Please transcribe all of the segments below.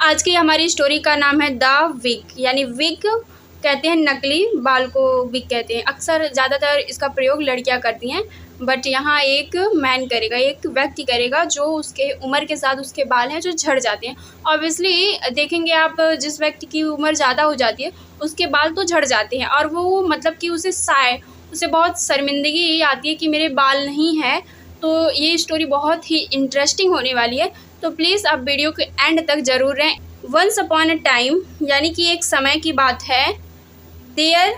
आज की हमारी स्टोरी का नाम है द विग, यानी विग कहते हैं नकली बाल को विग कहते हैं। अक्सर ज़्यादातर इसका प्रयोग लड़कियां करती हैं, बट यहाँ एक मैन करेगा, एक व्यक्ति करेगा जो उसके उम्र के साथ उसके बाल हैं जो झड़ जाते हैं। ऑब्वियसली देखेंगे आप, जिस व्यक्ति की उम्र ज़्यादा हो जाती है उसके बाल तो झड़ जाते हैं और वो मतलब कि उसे बहुत शर्मिंदगी आती है कि मेरे बाल नहीं है। तो ये स्टोरी बहुत ही इंटरेस्टिंग होने वाली है, तो प्लीज़ आप वीडियो के एंड तक ज़रूर रहें। वंस अपॉन अ टाइम, यानी कि एक समय की बात है, there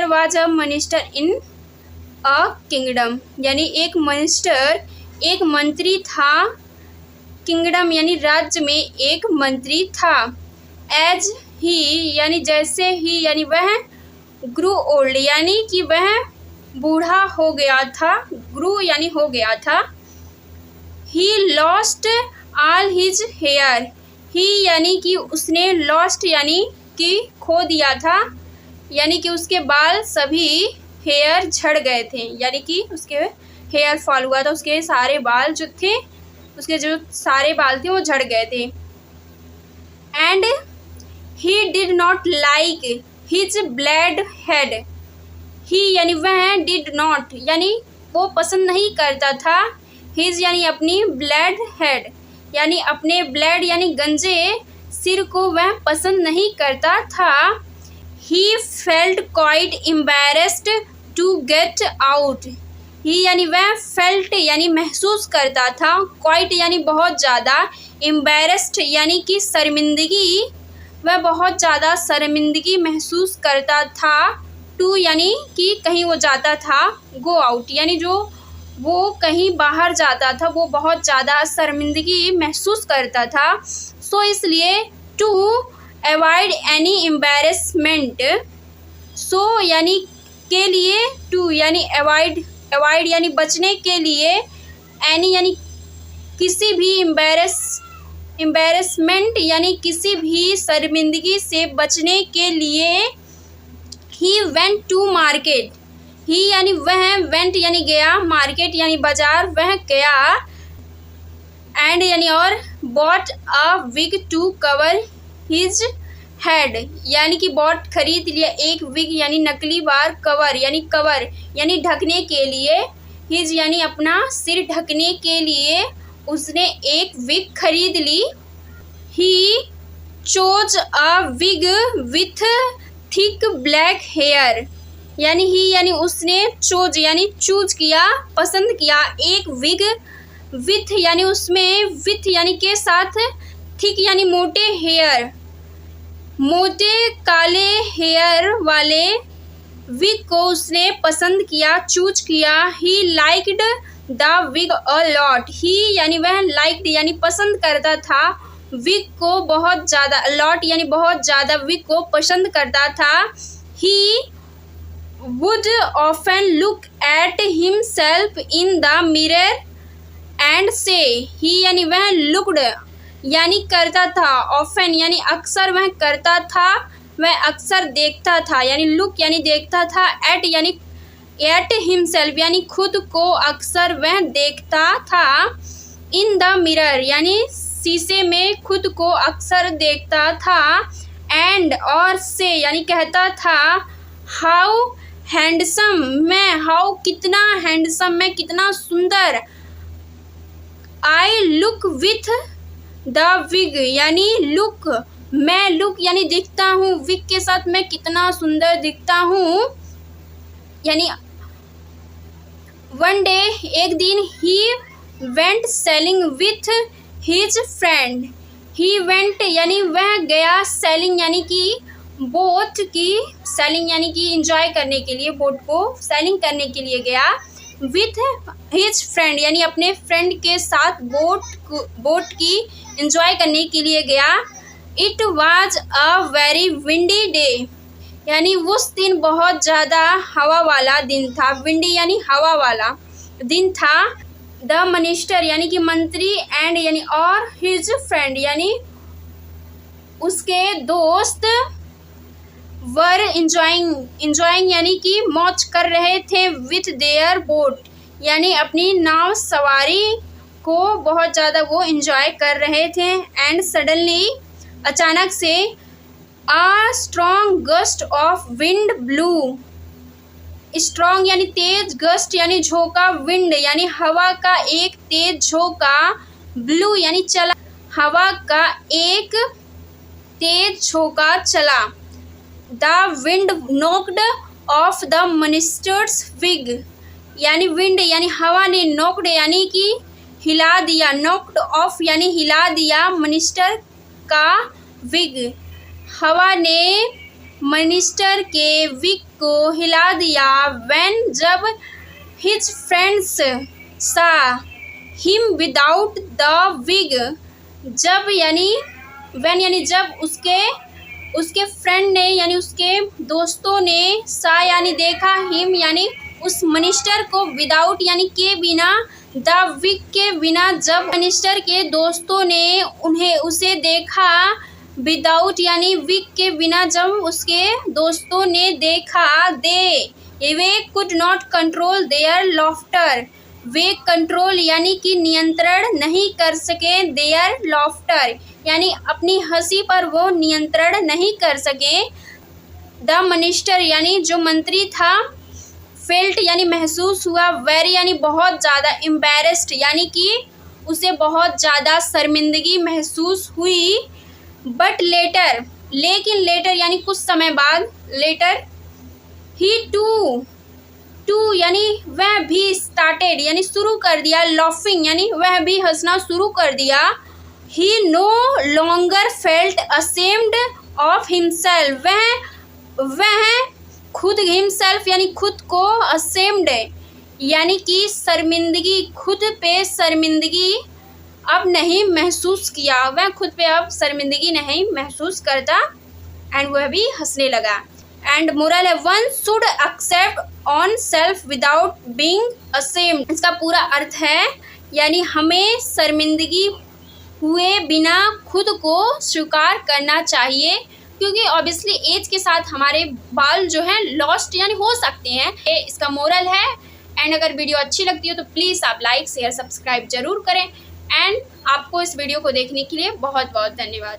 was a minister in a kingdom, यानी एक मिनिस्टर, एक मंत्री था। किंगडम यानी राज्य में एक मंत्री था। एज ही यानी जैसे ही, यानी वह ग्रू ओल्ड यानी कि वह बूढ़ा हो गया था। ग्रू यानी हो गया था। He lost all his hair, he यानी कि उसने, लॉस्ट यानी कि खो दिया था, यानी कि उसके बाल सभी हेयर झड़ गए थे, यानी कि उसके हेयर फॉल हुआ था, उसके सारे बाल जो थे, उसके जो सारे बाल थे वो झड़ गए थे। And he did not like his bald head, he यानी वह, डिड नॉट यानी वो पसंद नहीं करता था, हिज यानी अपनी, ब्लैड हेड यानी अपने, ब्लैड यानी गंजे सिर को वह पसंद नहीं करता था। He felt quite embarrassed to get out, he यानी वह, फेल्ट यानी महसूस करता था, क्वाइट यानी बहुत ज़्यादा, एम्बैरेस्ड यानी कि शर्मिंदगी, वह बहुत ज़्यादा शर्मिंदगी महसूस करता था। टू यानी कि कहीं वो जाता था, गो आउट यानी जो वो कहीं बाहर जाता था, वो बहुत ज़्यादा शर्मिंदगी महसूस करता था। सो इसलिए टू अवॉइड एनी एम्बैरेसमेंट, सो यानी के लिए, टू यानी अवॉइड, अवॉइड यानी बचने के लिए, एनी यानी किसी भी, एम्बैरेसमेंट यानी किसी भी शर्मिंदगी से बचने के लिए। ही वेंट टू मार्केट, ही यानी वह, वेंट यानी गया, मार्केट यानी बाजार, वह गया। एंड यानी और, bought a wig to cover his head, यानी कि बॉट खरीद लिया, एक विग यानी नकली बाल, कवर यानी ढकने के लिए, हिज यानी अपना सिर ढकने के लिए उसने एक विग खरीद ली। He chose a wig with thick black hair, यानी ही यानी उसने, चोज यानी चूज किया, पसंद किया, एक विग विथ यानी उसमें, विथ यानी के साथ, थिक यानी मोटे हेयर, मोटे काले हेयर वाले विग को उसने पसंद किया, चूज किया। He liked the wig a lot, he यानी वह, लाइक्ड यानी पसंद करता था, विग को बहुत ज़्यादा, लॉट यानी बहुत ज़्यादा, विग को पसंद करता था। He would often look at himself in the mirror and से, ही यानी वह, लुक्ड यानी करता था, ऑफन यानी अक्सर, वह करता था, वह अक्सर देखता था, यानी लुक यानी देखता था, एट यानी एट हिमसेल्फ यानी खुद को अक्सर वह देखता था, इन द मिरर यानी शीशे में खुद को अक्सर देखता था, एंड और से यानी कहता था, हाउ हैंडसम मैं, हाउ कितना, हैंडसम मैं कितना सुंदर, I look with the wig यानी लुक, मैं, लुक यानी दिखता हूँ, विग के साथ मैं कितना सुंदर दिखता हूँ। यानी वन डे एक दिन, he went selling with his friend, he went यानी वह गया, सेलिंग यानी कि बोट की, सेलिंग यानी कि इंजॉय करने के लिए, बोट को सेलिंग करने के लिए गया, विथ हिज फ्रेंड यानी अपने फ्रेंड के साथ बोट की इंजॉय करने के लिए गया। It was a very windy day, यानी उस दिन बहुत ज़्यादा हवा वाला दिन था, विंडी यानी हवा वाला दिन था। द मिनिस्टर यानी कि मंत्री, एंड यानी और, हिज फ्रेंड यानी उसके दोस्त, वर इंजॉइंग यानी कि मौज कर रहे थे, विथ देयर बोट यानी अपनी नाव सवारी, को बहुत ज़्यादा वो इंजॉय कर रहे थे। एंड सडनली अचानक से a strong gust of wind blue. Strong यानी तेज, गस्ट यानी झोंका, विंड यानी हवा का एक तेज झोंका, ब्लू यानी चला, हवा का एक तेज झोंका चला। The wind knocked off the minister's wig, यानी विंड यानी हवा ने नॉक्ड यानी कि हिला दिया, नॉक्ड ऑफ यानी हिला दिया मिनिस्टर का विग, हवा ने मिनिस्टर के विग को हिला दिया। व्हेन जब his friends saw him without the wig, जब यानी व्हेन यानी जब उसके फ्रेंड ने यानी उसके दोस्तों ने सा यानी देखा, हिम यानी उस मिनिस्टर को, विदाउट यानी के बिना, द विग के बिना, जब मिनिस्टर के दोस्तों ने उसे देखा, विदाउट यानी विग के बिना जब उसके दोस्तों ने देखा, they could not control their laughter, they control यानी कि नियंत्रण नहीं कर सके, देयर लॉफ्टर यानी अपनी हंसी पर वो नियंत्रण नहीं कर सके। द मिनिस्टर यानी जो मंत्री था, फेल्ट यानी महसूस हुआ, वेरी यानी बहुत ज़्यादा, एम्बैरेस्ड यानी कि उसे बहुत ज़्यादा शर्मिंदगी महसूस हुई। बट लेटर, लेकिन लेटर यानी कुछ समय बाद, लेटर ही टू यानी वह भी, स्टार्टेड यानी शुरू कर दिया, लॉफिंग यानी वह भी हंसना शुरू कर दिया। He no longer felt ashamed of himself, वह खुद हिमसेल्फ यानी खुद को, असेम्ड यानी कि शर्मिंदगी, खुद पे शर्मिंदगी अब नहीं महसूस किया, वह खुद पे अब शर्मिंदगी नहीं महसूस करता। एंड वह भी हंसने लगा। एंड मोरल है, one should except on self without being ashamed. इसका पूरा अर्थ है यानी हमें शर्मिंदगी हुए बिना खुद को स्वीकार करना चाहिए, क्योंकि ऑब्वियसली एज के साथ हमारे बाल जो हैं लॉस्ट यानी हो सकते हैं, ये इसका मोरल है। एंड अगर वीडियो अच्छी लगती हो तो प्लीज़ आप लाइक शेयर सब्सक्राइब जरूर करें। एंड आपको इस वीडियो को देखने के लिए बहुत बहुत धन्यवाद।